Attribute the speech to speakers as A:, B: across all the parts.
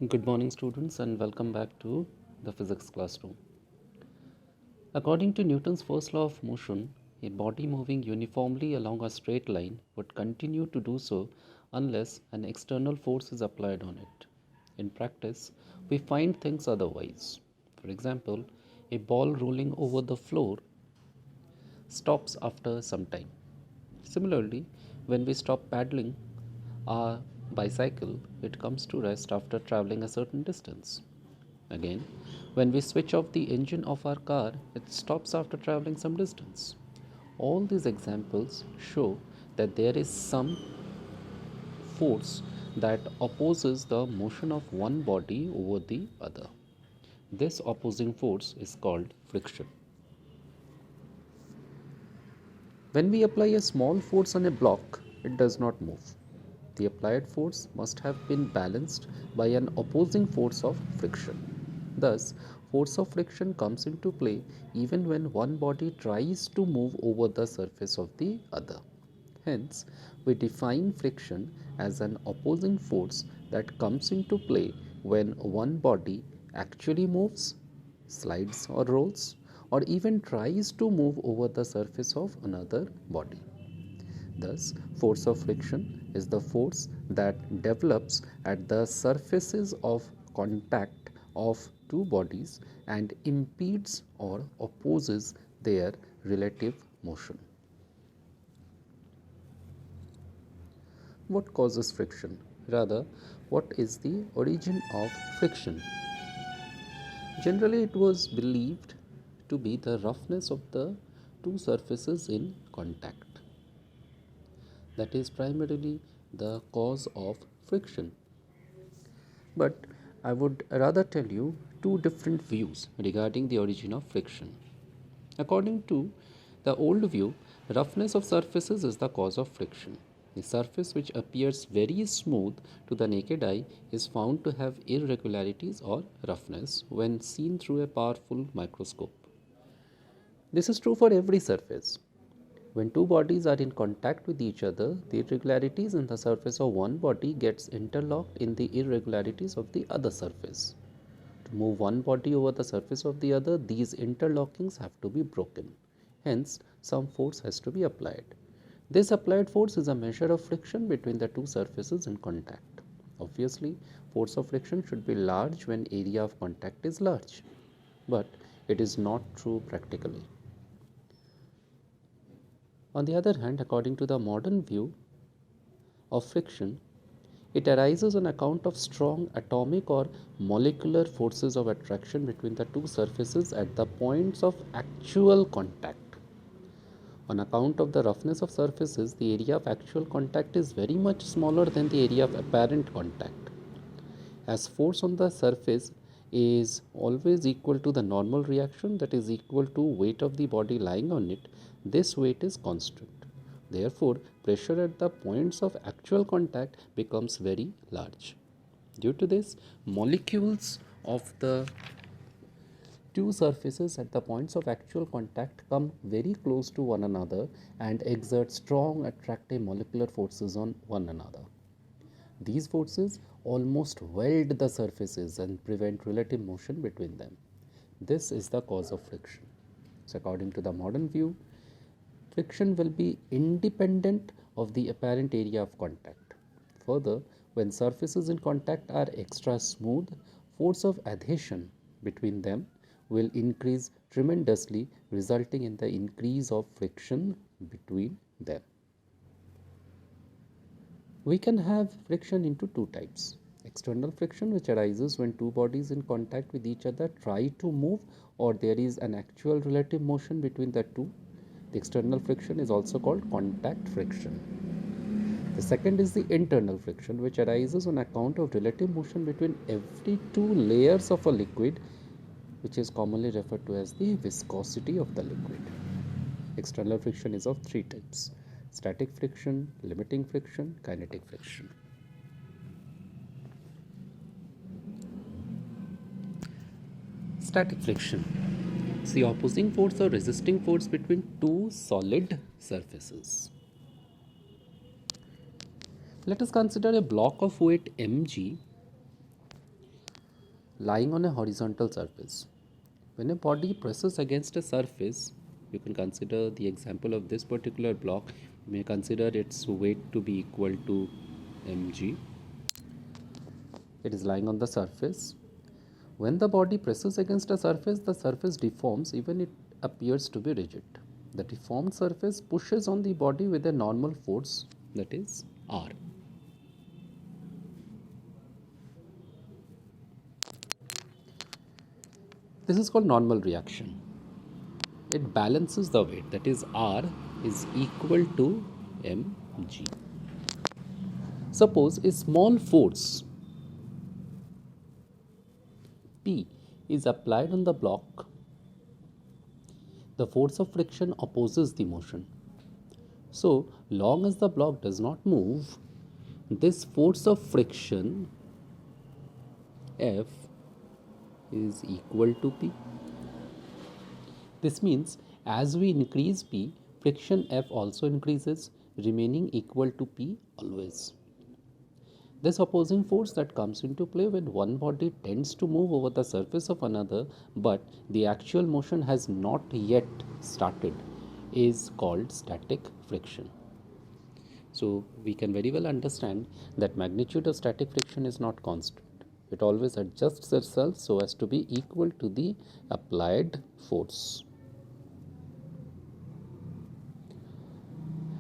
A: Good morning, students, and welcome back to the physics classroom. According to Newton's first law of motion, a body moving uniformly along a straight line would continue to do so unless an external force is applied on it. In practice, we find things otherwise. For example, a ball rolling over the floor stops after some time. Similarly, when we stop paddling our bicycle, it comes to rest after traveling a certain distance. Again, when we switch off the engine of our car, it stops after traveling some distance. All these examples show that there is some force that opposes the motion of one body over the other. This opposing force is called friction. When we apply a small force on a block, it does not move. The applied force must have been balanced by an opposing force of friction. Thus, force of friction comes into play even when one body tries to move over the surface of the other. Hence, we define friction as an opposing force that comes into play when one body actually moves, slides or rolls, or even tries to move over the surface of another body. Thus, force of friction is the force that develops at the surfaces of contact of two bodies and impedes or opposes their relative motion. What causes friction? Rather, what is the origin of friction? Generally, it was believed to be the roughness of the two surfaces in contact. That is primarily the cause of friction. But I would rather tell you two different views regarding the origin of friction. According to the old view, roughness of surfaces is the cause of friction. A surface which appears very smooth to the naked eye is found to have irregularities or roughness when seen through a powerful microscope. This is true for every surface. When two bodies are in contact with each other, the irregularities in the surface of one body gets interlocked in the irregularities of the other surface. To move one body over the surface of the other, these interlockings have to be broken. Hence, some force has to be applied. This applied force is a measure of friction between the two surfaces in contact. Obviously, force of friction should be large when area of contact is large, but it is not true practically. On the other hand, according to the modern view of friction, it arises on account of strong atomic or molecular forces of attraction between the two surfaces at the points of actual contact. On account of the roughness of surfaces, the area of actual contact is very much smaller than the area of apparent contact. As force on the surface is always equal to the normal reaction, that is equal to weight of the body lying on it, this weight is constant. Therefore, pressure at the points of actual contact becomes very large. Due to this, molecules of the two surfaces at the points of actual contact come very close to one another and exert strong attractive molecular forces on one another. These forces almost weld the surfaces and prevent relative motion between them. This is the cause of friction. So, according to the modern view, friction will be independent of the apparent area of contact. Further, when surfaces in contact are extra smooth, force of adhesion between them will increase tremendously, resulting in the increase of friction between them. We can have friction into two types. External friction, which arises when two bodies in contact with each other try to move or there is an actual relative motion between the two. The external friction is also called contact friction. The second is the internal friction, which arises on account of relative motion between every two layers of a liquid, which is commonly referred to as the viscosity of the liquid. External friction is of three types: static friction, limiting friction, kinetic friction. Static friction is the opposing force or resisting force between two solid surfaces. Let us consider a block of weight mg lying on a horizontal surface. When a body presses against a surface, you can consider the example of this particular block. You may consider its weight to be equal to mg. It is lying on the surface. When the body presses against a surface, the surface deforms even it appears to be rigid. The deformed surface pushes on the body with a normal force, that is R. This is called normal reaction. It balances the weight, that is R is equal to mg. Suppose a small force P is applied on the block. The force of friction opposes the motion. So long as the block does not move, this force of friction F is equal to P. This means as we increase P, friction F also increases, remaining equal to P always. This opposing force that comes into play when one body tends to move over the surface of another, but the actual motion has not yet started, is called static friction. So we can very well understand that magnitude of static friction is not constant. It always adjusts itself so as to be equal to the applied force.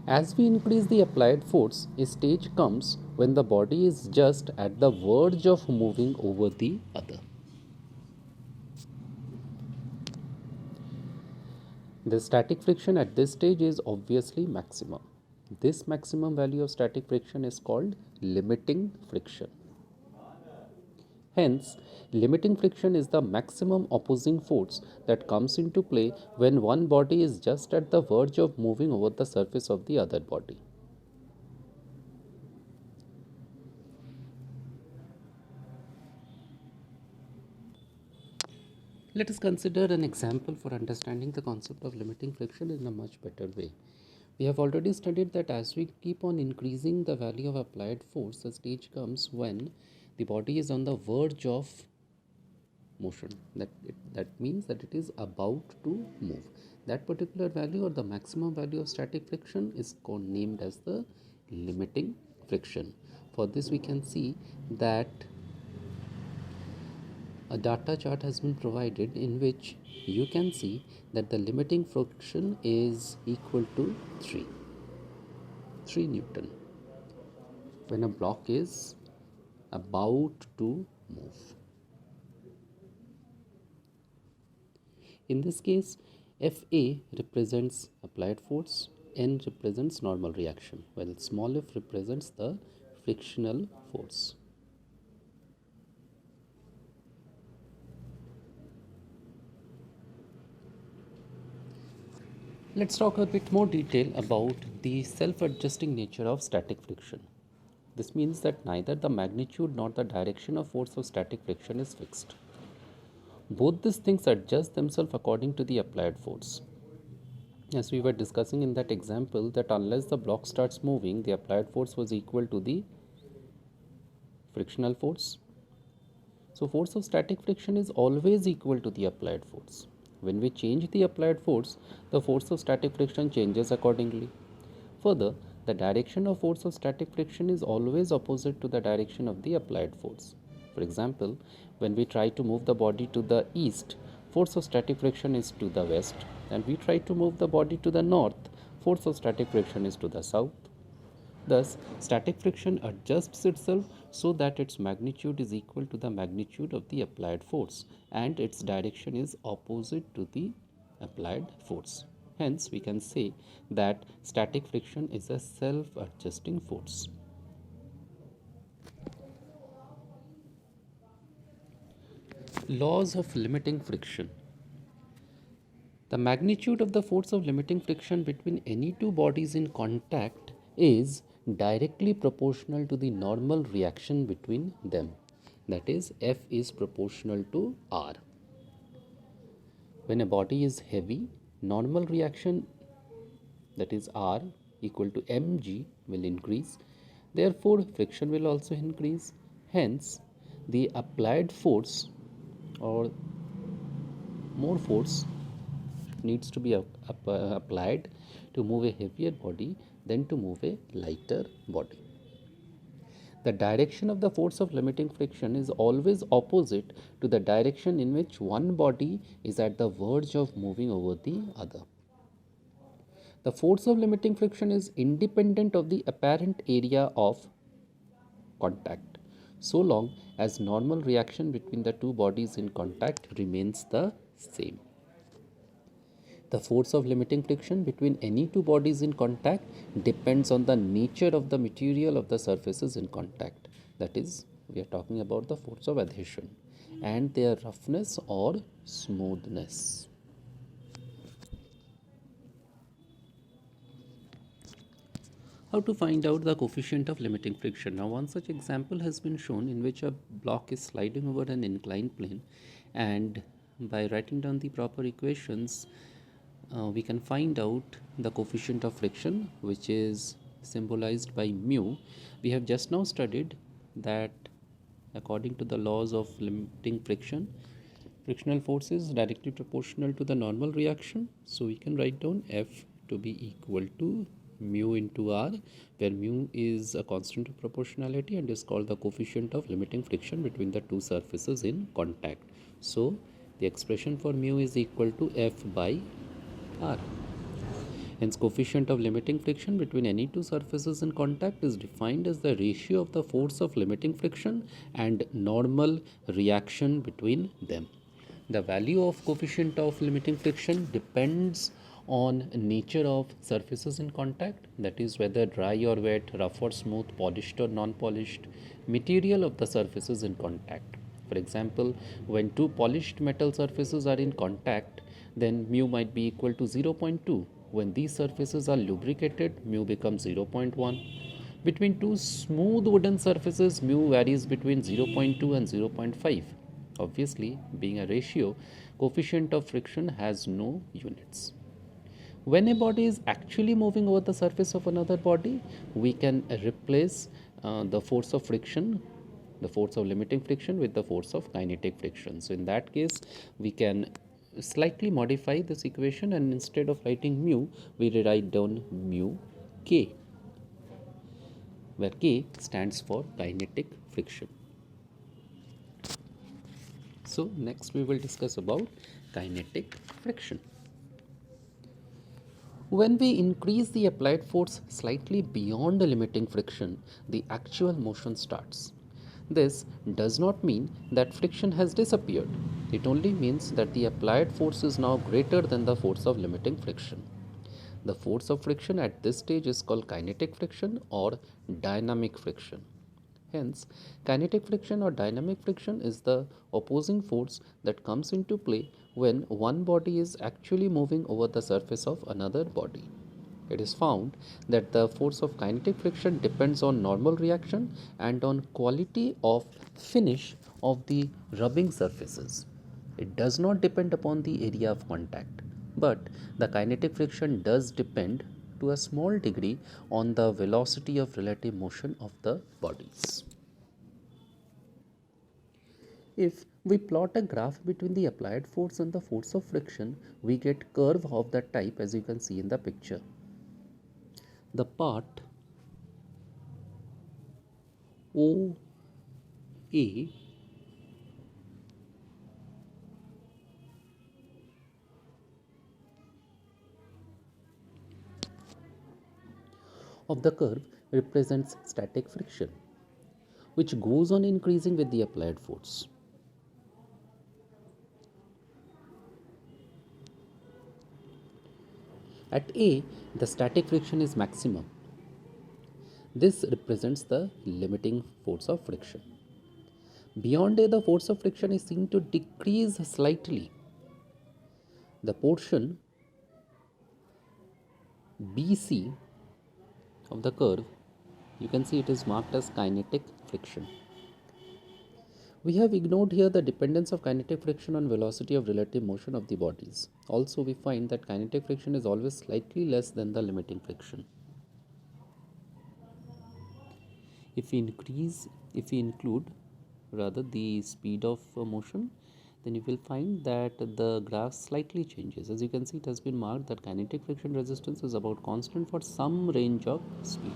A: As we increase the applied force, a stage comes when the body is just at the verge of moving over the other. The static friction at this stage is obviously maximum. This maximum value of static friction is called limiting friction. Hence, limiting friction is the maximum opposing force that comes into play when one body is just at the verge of moving over the surface of the other body. Let us consider an example for understanding the concept of limiting friction in a much better way. We have already studied that as we keep on increasing the value of applied force, a stage comes when the body is on the verge of motion. That means that it is about to move. That particular value or the maximum value of static friction is named as the limiting friction. For this we can see that a data chart has been provided in which you can see that the limiting friction is equal to 3 Newton when a block is about to move. In this case, Fa represents applied force, N represents normal reaction, while small f represents the frictional force. Let's talk a bit more detail about the self-adjusting nature of static friction. This means that neither the magnitude nor the direction of force of static friction is fixed. Both these things adjust themselves according to the applied force. As we were discussing in that example, that unless the block starts moving, the applied force was equal to the frictional force. So force of static friction is always equal to the applied force. When we change the applied force, the force of static friction changes accordingly. Further, the direction of force of static friction is always opposite to the direction of the applied force. For example, when we try to move the body to the east, force of static friction is to the west, and we try to move the body to the north, force of static friction is to the south. Thus, static friction adjusts itself so that its magnitude is equal to the magnitude of the applied force and its direction is opposite to the applied force. Hence, we can say that static friction is a self-adjusting force. Laws of limiting friction. The magnitude of the force of limiting friction between any two bodies in contact is directly proportional to the normal reaction between them. That is, F is proportional to R. When a body is heavy, normal reaction, that is R equal to mg, will increase. Therefore, friction will also increase. Hence, the applied force or more force needs to be applied to move a heavier body than to move a lighter body. The direction of the force of limiting friction is always opposite to the direction in which one body is at the verge of moving over the other. The force of limiting friction is independent of the apparent area of contact, so long as normal reaction between the two bodies in contact remains the same. The force of limiting friction between any two bodies in contact depends on the nature of the material of the surfaces in contact. That is, we are talking about the force of adhesion and their roughness or smoothness. How to find out the coefficient of limiting friction? Now, one such example has been shown in which a block is sliding over an inclined plane, and by writing down the proper equations, we can find out the coefficient of friction, which is symbolized by mu. We have just now studied that according to the laws of limiting friction, frictional force is directly proportional to the normal reaction. So we can write down F to be equal to mu into R, where mu is a constant of proportionality and is called the coefficient of limiting friction between the two surfaces in contact. So the expression for mu is equal to F by R. Hence, coefficient of limiting friction between any two surfaces in contact is defined as the ratio of the force of limiting friction and normal reaction between them. The value of coefficient of limiting friction depends on nature of surfaces in contact, that is whether dry or wet, rough or smooth, polished or non-polished, material of the surfaces in contact. For example, when two polished metal surfaces are in contact, then mu might be equal to 0.2. When these surfaces are lubricated, mu becomes 0.1. Between two smooth wooden surfaces, mu varies between 0.2 and 0.5. Obviously, being a ratio, coefficient of friction has no units. When a body is actually moving over the surface of another body, we can replace the force of friction, the force of limiting friction, with the force of kinetic friction. So in that case, we can slightly modify this equation, and instead of writing mu, we write down mu k, where k stands for kinetic friction. So next we will discuss about kinetic friction. When we increase the applied force slightly beyond the limiting friction, the actual motion starts. This does not mean that friction has disappeared. It only means that the applied force is now greater than the force of limiting friction. The force of friction at this stage is called kinetic friction or dynamic friction. Hence, kinetic friction or dynamic friction is the opposing force that comes into play when one body is actually moving over the surface of another body. It is found that the force of kinetic friction depends on normal reaction and on quality of finish of the rubbing surfaces. It does not depend upon the area of contact, but the kinetic friction does depend to a small degree on the velocity of relative motion of the bodies. If we plot a graph between the applied force and the force of friction, we get curve of that type as you can see in the picture. The part OA of the curve represents static friction, which goes on increasing with the applied force. At A, the static friction is maximum. This represents the limiting force of friction. Beyond A, the force of friction is seen to decrease slightly. The portion BC of the curve, you can see it is marked as kinetic friction. We have ignored here the dependence of kinetic friction on velocity of relative motion of the bodies. Also, we find that kinetic friction is always slightly less than the limiting friction. If we include rather the speed of motion, then you will find that the graph slightly changes. As you can see, it has been marked that kinetic friction resistance is about constant for some range of speed.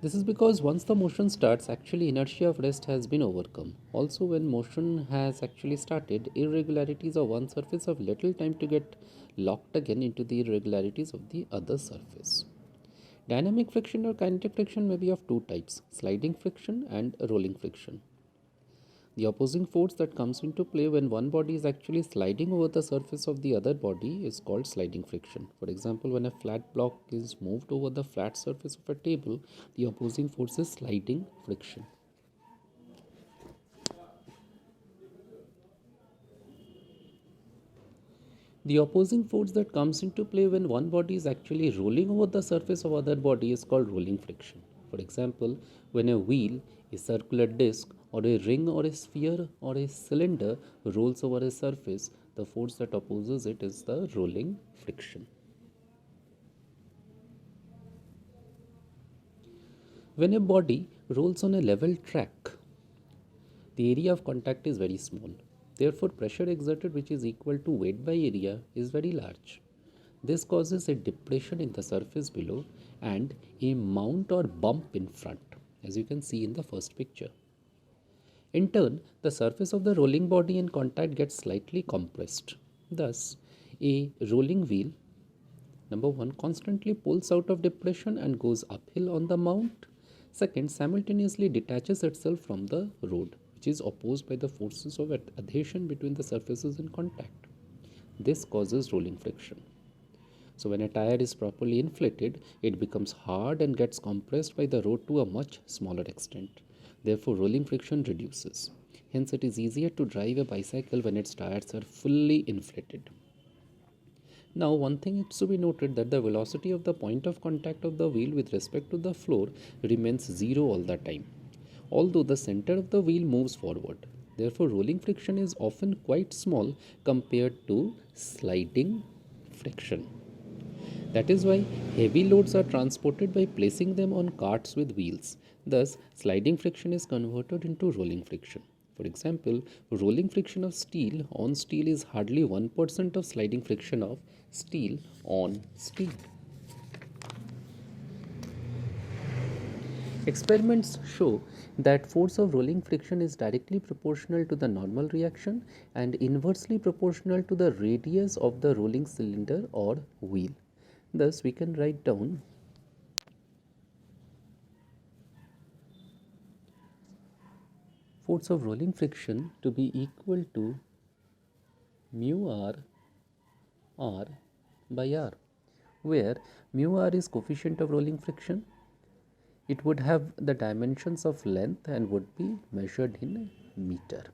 A: This is because once the motion starts, actually inertia of rest has been overcome. Also, when motion has actually started, irregularities of one surface have little time to get locked again into the irregularities of the other surface. Dynamic friction or kinetic friction may be of two types: sliding friction and rolling friction. The opposing force that comes into play when one body is actually sliding over the surface of the other body is called sliding friction. For example, when a flat block is moved over the flat surface of a table, the opposing force is sliding friction. The opposing force that comes into play when one body is actually rolling over the surface of other body is called rolling friction. For example, when a wheel, a circular disc, or a ring or a sphere or a cylinder rolls over a surface, the force that opposes it is the rolling friction. When a body rolls on a level track, the area of contact is very small. Therefore, pressure exerted, which is equal to weight by area, is very large. This causes a depression in the surface below and a mount or bump in front, as you can see in the first picture. In turn, the surface of the rolling body in contact gets slightly compressed. Thus, a rolling wheel, number one, constantly pulls out of depression and goes uphill on the mount. Second, simultaneously detaches itself from the road, which is opposed by the forces of adhesion between the surfaces in contact. This causes rolling friction. So when a tire is properly inflated, it becomes hard and gets compressed by the road to a much smaller extent. Therefore, rolling friction reduces. Hence, it is easier to drive a bicycle when its tires are fully inflated. Now, one thing is to be noted that the velocity of the point of contact of the wheel with respect to the floor remains zero all the time, although the center of the wheel moves forward. Therefore, rolling friction is often quite small compared to sliding friction. That is why heavy loads are transported by placing them on carts with wheels. Thus, sliding friction is converted into rolling friction. For example, rolling friction of steel on steel is hardly 1% of sliding friction of steel on steel. Experiments show that force of rolling friction is directly proportional to the normal reaction and inversely proportional to the radius of the rolling cylinder or wheel. Thus, we can write down force of rolling friction to be equal to mu r by r, where mu r is coefficient of rolling friction. It would have the dimensions of length and would be measured in meter.